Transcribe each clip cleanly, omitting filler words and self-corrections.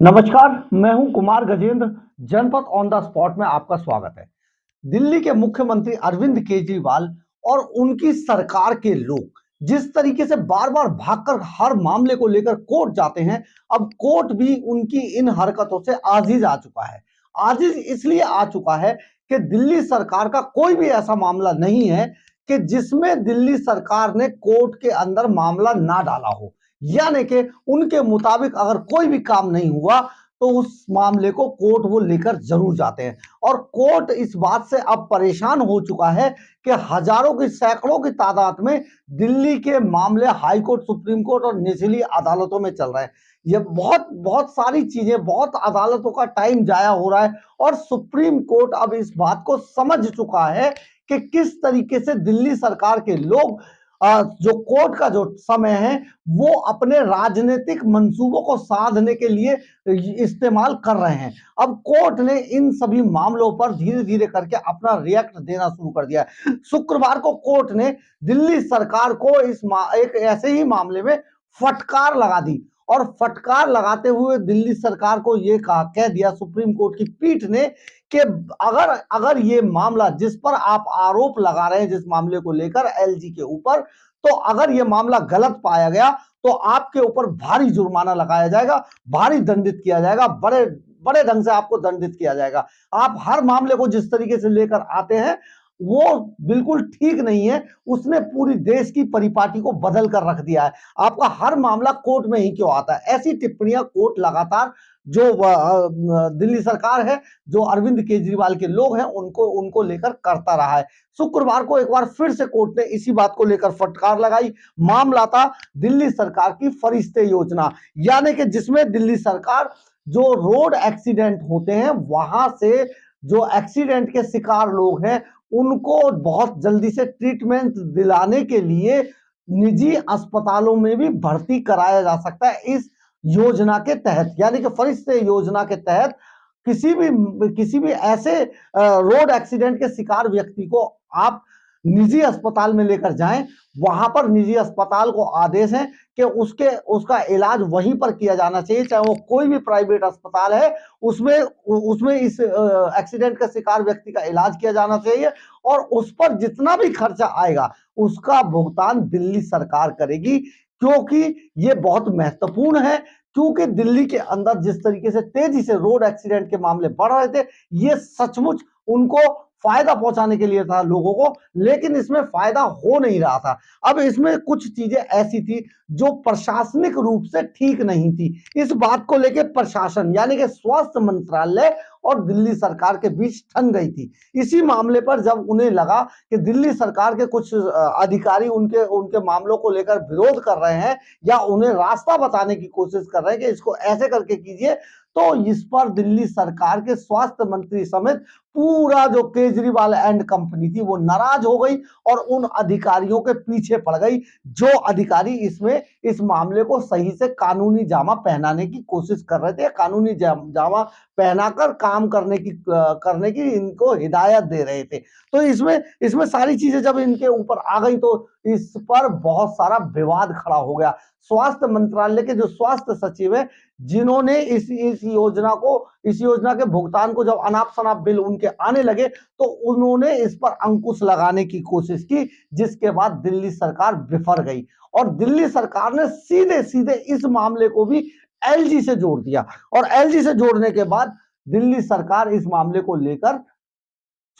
नमस्कार, मैं हूं कुमार गजेंद्र। जनपद ऑन द स्पॉट में आपका स्वागत है। दिल्ली के मुख्यमंत्री अरविंद केजरीवाल और उनकी सरकार के लोग जिस तरीके से बार-बार भागकर हर मामले को लेकर कोर्ट जाते हैं, अब कोर्ट भी उनकी इन हरकतों से आजिज आ चुका है। आजिज इसलिए आ चुका है कि दिल्ली सरकार का कोई भी ऐसा मामला नहीं है कि जिसमें दिल्ली सरकार ने कोर्ट के अंदर मामला ना डाला हो। यानी कि उनके मुताबिक अगर कोई भी काम नहीं हुआ तो उस मामले को कोर्ट वो लेकर जरूर जाते हैं। और कोर्ट इस बात से अब परेशान हो चुका है कि हजारों की सैकड़ों की तादाद में दिल्ली के मामले हाई कोर्ट, सुप्रीम कोर्ट और निचली अदालतों में चल रहे हैं। ये बहुत बहुत सारी चीजें, बहुत अदालतों का टाइम जाया हो रहा है और सुप्रीम कोर्ट अब इस बात को समझ चुका है कि किस तरीके से दिल्ली सरकार के लोग जो कोर्ट का जो समय है वो अपने राजनीतिक मंसूबों को साधने के लिए इस्तेमाल कर रहे हैं। अब कोर्ट ने इन सभी मामलों पर धीरे धीरे करके अपना रिएक्ट देना शुरू कर दिया है। शुक्रवार को कोर्ट ने दिल्ली सरकार को एक ऐसे ही मामले में फटकार लगा दी और फटकार लगाते हुए दिल्ली सरकार को यह कह दिया सुप्रीम कोर्ट की पीठ ने कि अगर अगर ये मामला जिस पर आप आरोप लगा रहे हैं, जिस मामले को लेकर एलजी के ऊपर, तो अगर ये मामला गलत पाया गया तो आपके ऊपर भारी जुर्माना लगाया जाएगा, भारी दंडित किया जाएगा, बड़े बड़े ढंग से आपको दंडित किया जाएगा। आप हर मामले को जिस तरीके से लेकर आते हैं वो बिल्कुल ठीक नहीं है। उसने पूरी देश की परिपाटी को बदल कर रख दिया है। आपका हर मामला कोर्ट में ही क्यों आता है? ऐसी टिप्पणियां कोर्ट लगातार जो दिल्ली सरकार है, जो अरविंद केजरीवाल के लोग हैं, उनको लेकर करता रहा है। शुक्रवार को एक बार फिर से कोर्ट ने इसी बात को लेकर फटकार लगाई। मामला था दिल्ली सरकार की फरिश्ते योजना, यानी कि जिसमें दिल्ली सरकार जो रोड एक्सीडेंट होते हैं वहां से जो एक्सीडेंट के शिकार लोग हैं उनको बहुत जल्दी से ट्रीटमेंट दिलाने के लिए निजी अस्पतालों में भी भर्ती कराया जा सकता है इस योजना के तहत। यानी कि फरिश्ते योजना के तहत किसी भी ऐसे रोड एक्सीडेंट के शिकार व्यक्ति को आप निजी अस्पताल में लेकर जाएं। वहां पर निजी अस्पताल को आदेश है कि उसका इलाज वहीं पर किया जाना चाहिए, चाहे वो कोई भी प्राइवेट अस्पताल है, उसमें उसमें इस एक्सीडेंट का शिकार व्यक्ति का इलाज किया जाना चाहिए और उस पर जितना भी खर्चा आएगा उसका भुगतान दिल्ली सरकार करेगी। क्योंकि ये बहुत महत्वपूर्ण है, क्योंकि दिल्ली के अंदर जिस तरीके से तेजी से रोड एक्सीडेंट के मामले बढ़ रहे थे, ये सचमुच उनको फायदा पहुंचाने के लिए था लोगों को, लेकिन इसमें फायदा हो नहीं रहा था। अब इसमें कुछ चीजें ऐसी थी जो प्रशासनिक रूप से ठीक नहीं थी। इस बात को लेकर प्रशासन यानी कि स्वास्थ्य मंत्रालय और दिल्ली सरकार के बीच ठन गई थी। इसी मामले पर जब उन्हें लगा कि दिल्ली सरकार के कुछ अधिकारी उनके उनके मामलों को लेकर विरोध कर रहे हैं या उन्हें रास्ता बताने की कोशिश कर रहे हैं कि इसको ऐसे करके कीजिए, तो इस पर दिल्ली सरकार के स्वास्थ्य मंत्री समेत पूरा जो केजरीवाल एंड कंपनी थी वो नाराज हो गई और उन अधिकारियों के पीछे पड़ गई जो अधिकारी इस मामले को सही से कानूनी जामा पहनाने की कोशिश कर रहे थे, कानूनी जामा पहनाकर काम करने की इनको हिदायत दे रहे थे। तो इसमें इसमें सारी चीजें जब इनके ऊपर आ गई तो इस पर बहुत सारा विवाद खड़ा हो गया। स्वास्थ्य मंत्रालय के जो स्वास्थ्य सचिव है, जिन्होंने इस योजना के भुगतान को जब अनाप शनाप बिल उनके आने लगे तो उन्होंने इस पर अंकुश लगाने की कोशिश की, जिसके बाद दिल्ली सरकार बिफर गई और दिल्ली सरकार ने सीधे सीधे इस मामले को भी एलजी से जोड़ दिया और एलजी से जोड़ने के बाद दिल्ली सरकार इस मामले को लेकर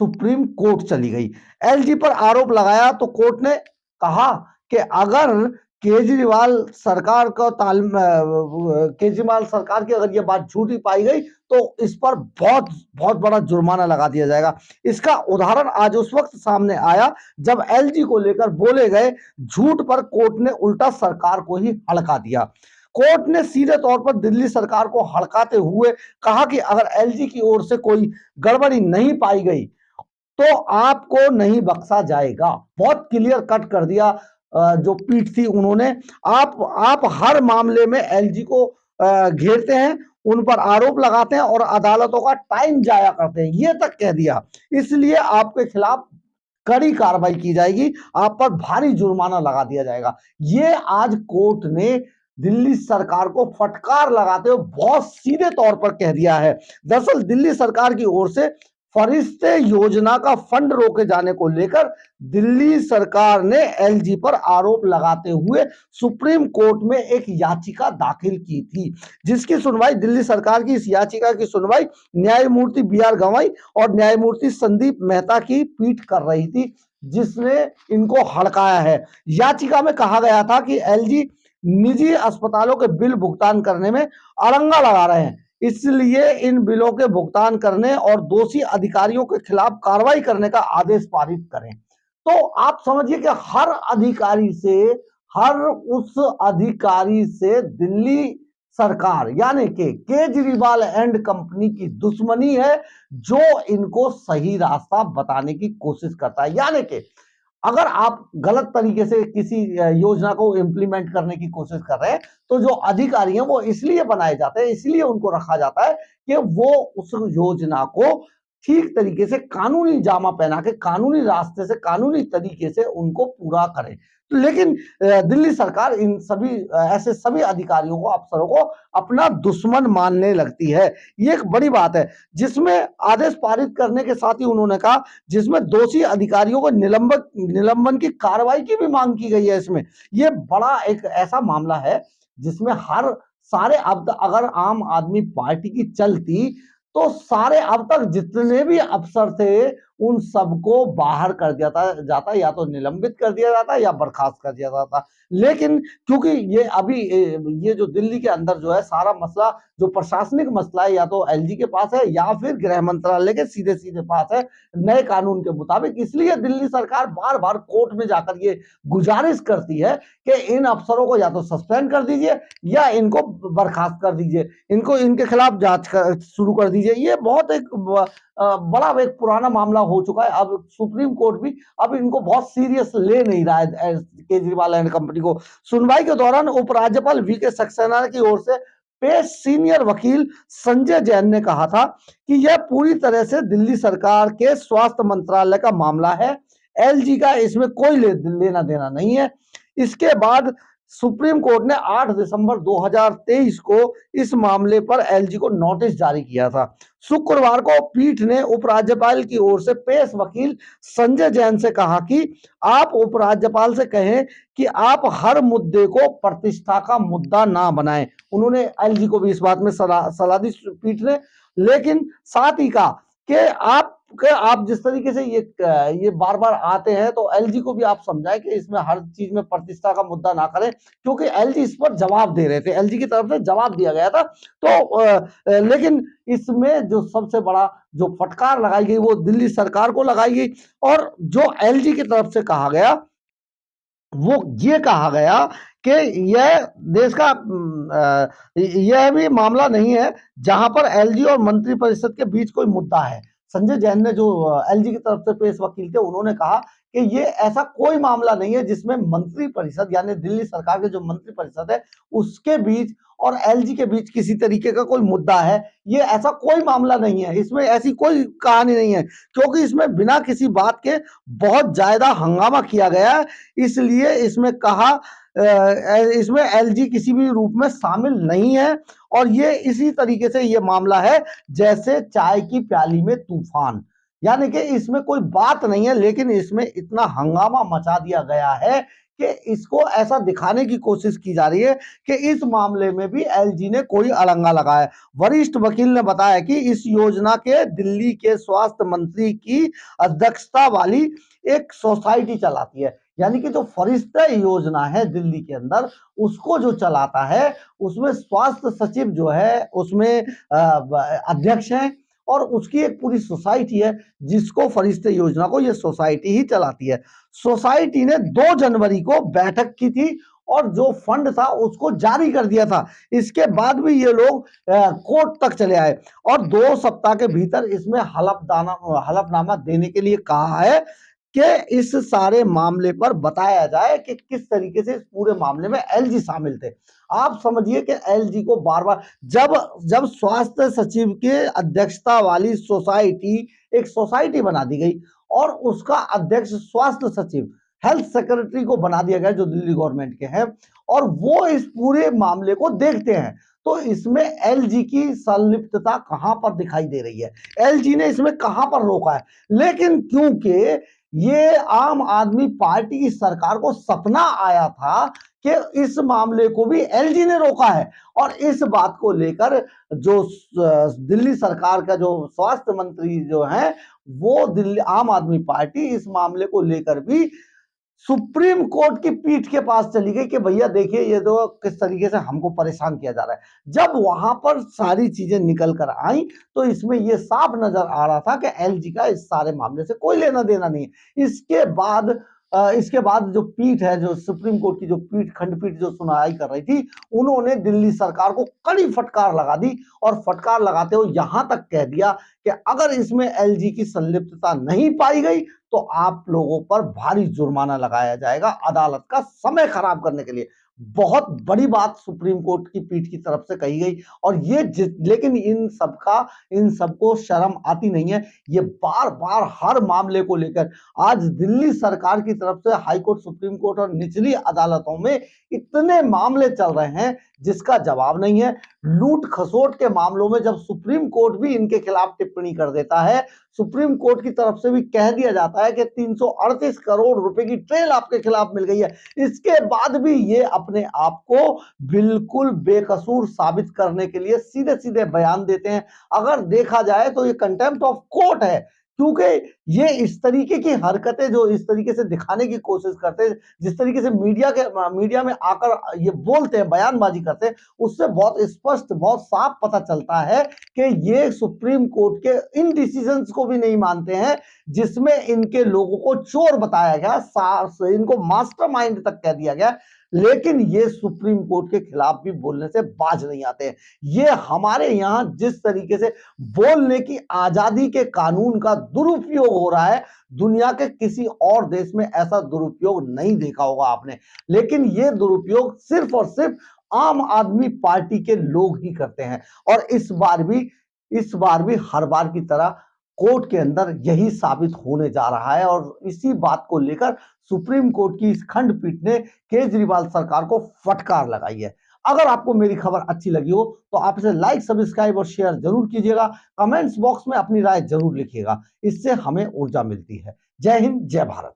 सुप्रीम कोर्ट चली गई। एलजी पर आरोप लगाया तो कोर्ट ने कहा कि अगर केजरीवाल सरकार की अगर यह बात झूठी पाई गई तो इस पर बहुत बहुत बड़ा जुर्माना लगा दिया जाएगा। इसका उदाहरण आज उस वक्त सामने आया जब एलजी को लेकर बोले गए झूठ पर कोर्ट ने उल्टा सरकार को ही हड़का दिया। कोर्ट ने सीधे तौर पर दिल्ली सरकार को हड़काते हुए कहा कि अगर एलजी की ओर से कोई गड़बड़ी नहीं पाई गई तो आपको नहीं जाएगा। बहुत क्लियर कट कर दिया जो पीठ थी उन्होंने। आप हर मामले में एलजी को घेरते हैं, उन पर आरोप लगाते हैं और अदालतों का टाइम जाया करते हैं, ये तक कह दिया। इसलिए आपके खिलाफ कड़ी कार्रवाई की जाएगी, आप पर भारी जुर्माना लगा दिया जाएगा। ये आज कोर्ट ने दिल्ली सरकार को फटकार लगाते हुए बहुत सीधे तौर पर कह दिया है। दरअसल दिल्ली सरकार की ओर से फरिश्ते योजना का फंड रोके जाने को लेकर दिल्ली सरकार ने एलजी पर आरोप लगाते हुए सुप्रीम कोर्ट में एक याचिका दाखिल की थी, जिसकी सुनवाई दिल्ली सरकार की इस याचिका की सुनवाई न्यायमूर्ति बी आर गवाई और न्यायमूर्ति संदीप मेहता की पीठ कर रही थी, जिसने इनको हड़काया है। याचिका में कहा गया था कि एलजी निजी अस्पतालों के बिल भुगतान करने में अड़ंगा लगा रहे हैं, इसलिए इन बिलों के भुगतान करने और दोषी अधिकारियों के खिलाफ कार्रवाई करने का आदेश पारित करें। तो आप समझिए कि हर उस अधिकारी से दिल्ली सरकार यानी कि केजरीवाल एंड कंपनी की दुश्मनी है, जो इनको सही रास्ता बताने की कोशिश करता है। यानी कि अगर आप गलत तरीके से किसी योजना को इंप्लीमेंट करने की कोशिश कर रहे हैं, तो जो अधिकारी हैं वो इसलिए बनाए जाते हैं, इसलिए उनको रखा जाता है कि वो उस योजना को ठीक तरीके से कानूनी जामा पहना के कानूनी रास्ते से कानूनी तरीके से उनको पूरा करें। लेकिन दिल्ली सरकार इन सभी ऐसे सभी अधिकारियों को, अफसरों को अपना दुश्मन मानने लगती है। ये एक बड़ी बात है, जिसमें आदेश पारित करने के साथ ही उन्होंने कहा, जिसमें दोषी अधिकारियों को निलंबन की कार्रवाई की भी मांग की गई है। इसमें ये बड़ा एक ऐसा मामला है जिसमें हर सारे अब अगर आम आदमी पार्टी की चलती, तो सारे अब तक जितने भी अफसर थे उन सबको बाहर कर दिया जाता, या तो निलंबित कर दिया जाता या बर्खास्त कर दिया जाता। लेकिन क्योंकि ये अभी ये जो दिल्ली के अंदर जो है सारा मसला, जो प्रशासनिक मसला है, या तो एलजी के पास है या फिर गृह मंत्रालय के सीधे सीधे पास है नए कानून के मुताबिक, इसलिए दिल्ली सरकार बार बार कोर्ट में जाकर ये गुजारिश करती है कि इन अफसरों को या तो सस्पेंड कर दीजिए या इनको बर्खास्त कर दीजिए, इनको इनके खिलाफ जांच शुरू कर दीजिए। ये बहुत एक बड़ा एक पुराना मामला हो चुका है। अब सुप्रीम कोर्ट भी अब इनको बहुत सीरियस ले नहीं रहा है केजरीवाल एंड कंपनी को। सुनवाई के दौरान उपराज्यपाल वी के सक्सेना की ओर से पेश सीनियर वकील संजय जैन ने कहा था कि यह पूरी तरह से दिल्ली सरकार के स्वास्थ्य मंत्रालय का मामला है, एलजी का इसमें कोई लेना देना नहीं है। इसके बाद सुप्रीम कोर्ट ने 8 दिसंबर 2023 को इस मामले पर एलजी को नोटिस जारी किया था। शुक्रवार को पीठ ने उपराज्यपाल की ओर से पेश वकील संजय जैन से कहा कि आप उपराज्यपाल से कहें कि आप हर मुद्दे को प्रतिष्ठा का मुद्दा ना बनाएं। उन्होंने एलजी को भी इस बात में सलाह दी पीठ ने, लेकिन साथ ही कहा कि आप जिस तरीके से ये बार बार आते हैं, तो एलजी को भी आप समझाएं कि इसमें हर चीज में प्रतिष्ठा का मुद्दा ना करें, क्योंकि एलजी इस पर जवाब दे रहे थे, एलजी की तरफ से जवाब दिया गया था। तो लेकिन इसमें जो सबसे बड़ा जो फटकार लगाई गई वो दिल्ली सरकार को लगाई गई, और जो एलजी की तरफ से कहा गया वो ये कहा गया कि यह देश का यह भी मामला नहीं है जहां पर एलजी और मंत्रिपरिषद के बीच कोई मुद्दा है। संजय जैन ने, जो एलजी की तरफ से पेश वकील थे, उन्होंने कहा कि ये ऐसा कोई मामला नहीं है जिसमें मंत्रिपरिषद यानी दिल्ली सरकार के जो मंत्रिपरिषद है उसके बीच और एलजी के बीच किसी तरीके का कोई मुद्दा है। ये ऐसा कोई मामला नहीं है, इसमें ऐसी कोई कहानी नहीं है, क्योंकि इसमें बिना किसी बात के बहुत ज्यादा हंगामा किया गया है, इसलिए इसमें कहा इसमें एलजी किसी भी रूप में शामिल नहीं है। और ये इसी तरीके से ये मामला है जैसे चाय की प्याली में तूफान, यानी कि इसमें कोई बात नहीं है, लेकिन इसमें इतना हंगामा मचा दिया गया है कि इसको ऐसा दिखाने की कोशिश की जा रही है कि इस मामले में भी एलजी ने कोई अड़ंगा लगाया। वरिष्ठ वकील ने बताया कि इस योजना के दिल्ली के स्वास्थ्य मंत्री की अध्यक्षता वाली एक सोसाइटी चलाती है, यानी कि जो फरिश्ता योजना है दिल्ली के अंदर उसको जो चलाता है, उसमें स्वास्थ्य सचिव जो है उसमें अध्यक्ष हैं, और उसकी एक पूरी सोसाइटी है जिसको फरिश्ते योजना को ये सोसाइटी ही चलाती है। सोसाइटी ने 2 जनवरी को बैठक की थी और जो फंड था उसको जारी कर दिया था। इसके बाद भी ये लोग कोर्ट तक चले आए और 2 सप्ताह के भीतर इसमें हलफनामा देने के लिए कहा है कि इस सारे मामले पर बताया जाए कि किस तरीके से इस पूरे मामले में एलजी शामिल थे। आप समझिए कि एलजी को बार बार जब स्वास्थ्य सचिव के अध्यक्षता वाली सोसाइटी एक सोसाइटी बना दी गई और उसका अध्यक्ष स्वास्थ्य सचिव, हेल्थ सेक्रेटरी को बना दिया गया जो दिल्ली गवर्नमेंट के हैं, और वो इस पूरे मामले को देखते हैं। तो इसमें एलजी की संलिप्तता कहां पर दिखाई दे रही है, एलजी ने इसमें कहां पर रोका है? लेकिन क्योंकि ये आम आदमी पार्टी की सरकार को सपना आया था कि इस मामले को भी एलजी ने रोका है, और इस बात को लेकर जो दिल्ली सरकार का जो स्वास्थ्य मंत्री जो है, वो दिल्ली आम आदमी पार्टी इस मामले को लेकर भी सुप्रीम कोर्ट की पीठ के पास चली गई कि भैया देखिए ये तो किस तरीके से हमको परेशान किया जा रहा है। जब वहां पर सारी चीजें निकल कर आई तो इसमें ये साफ नजर आ रहा था कि एलजी का इस सारे मामले से कोई लेना देना नहीं है। इसके बाद जो पीठ है, जो सुप्रीम कोर्ट की जो पीठ, खंडपीठ जो सुनवाई कर रही थी, उन्होंने दिल्ली सरकार को कड़ी फटकार लगा दी, और फटकार लगाते हुए यहां तक कह दिया कि अगर इसमें एलजी की संलिप्तता नहीं पाई गई तो आप लोगों पर भारी जुर्माना लगाया जाएगा अदालत का समय खराब करने के लिए। बहुत बड़ी बात सुप्रीम कोर्ट की पीठ की तरफ से कही गई, और लेकिन इन सबको शर्म आती नहीं है। ये बार बार हर मामले को लेकर आज दिल्ली सरकार की तरफ से हाई कोर्ट, सुप्रीम कोर्ट और निचली अदालतों में इतने मामले चल रहे हैं जिसका जवाब नहीं है। लूट खसोट के मामलों में जब सुप्रीम कोर्ट भी इनके खिलाफ टिप्पणी कर देता है, सुप्रीम कोर्ट की तरफ से भी कह दिया जाता है कि 338 करोड़ रुपए की ट्रेल आपके खिलाफ मिल गई है, इसके बाद भी ये अपने आप को बिल्कुल बेकसूर साबित करने के लिए सीधे सीधे बयान देते हैं। अगर देखा जाए तो ये कंटेम्प्ट ऑफ कोर्ट है, क्योंकि ये इस तरीके की हरकतें जो इस तरीके से दिखाने की कोशिश करते हैं, जिस तरीके से मीडिया में आकर ये बोलते हैं, बयानबाजी करते हैं, उससे बहुत स्पष्ट, बहुत साफ पता चलता है कि ये सुप्रीम कोर्ट के इन डिसीजंस को भी नहीं मानते हैं जिसमें इनके लोगों को चोर बताया गया, इनको मास्टरमाइंड तक कह दिया गया, लेकिन ये सुप्रीम कोर्ट के खिलाफ भी बोलने से बाज नहीं आते हैं। ये हमारे यहां जिस तरीके से बोलने की आजादी के कानून का दुरुपयोग हो रहा है, दुनिया के किसी और देश में ऐसा दुरुपयोग नहीं देखा होगा आपने। लेकिन ये दुरुपयोग सिर्फ और सिर्फ आम आदमी पार्टी के लोग ही करते हैं, और इस बार भी हर बार की तरह कोर्ट के अंदर यही साबित होने जा रहा है। और इसी बात को लेकर सुप्रीम कोर्ट की इस खंडपीठ ने केजरीवाल सरकार को फटकार लगाई है। अगर आपको मेरी खबर अच्छी लगी हो तो आप इसे लाइक, सब्सक्राइब और शेयर जरूर कीजिएगा। कमेंट्स बॉक्स में अपनी राय जरूर लिखिएगा, इससे हमें ऊर्जा मिलती है। जय हिंद, जय भारत।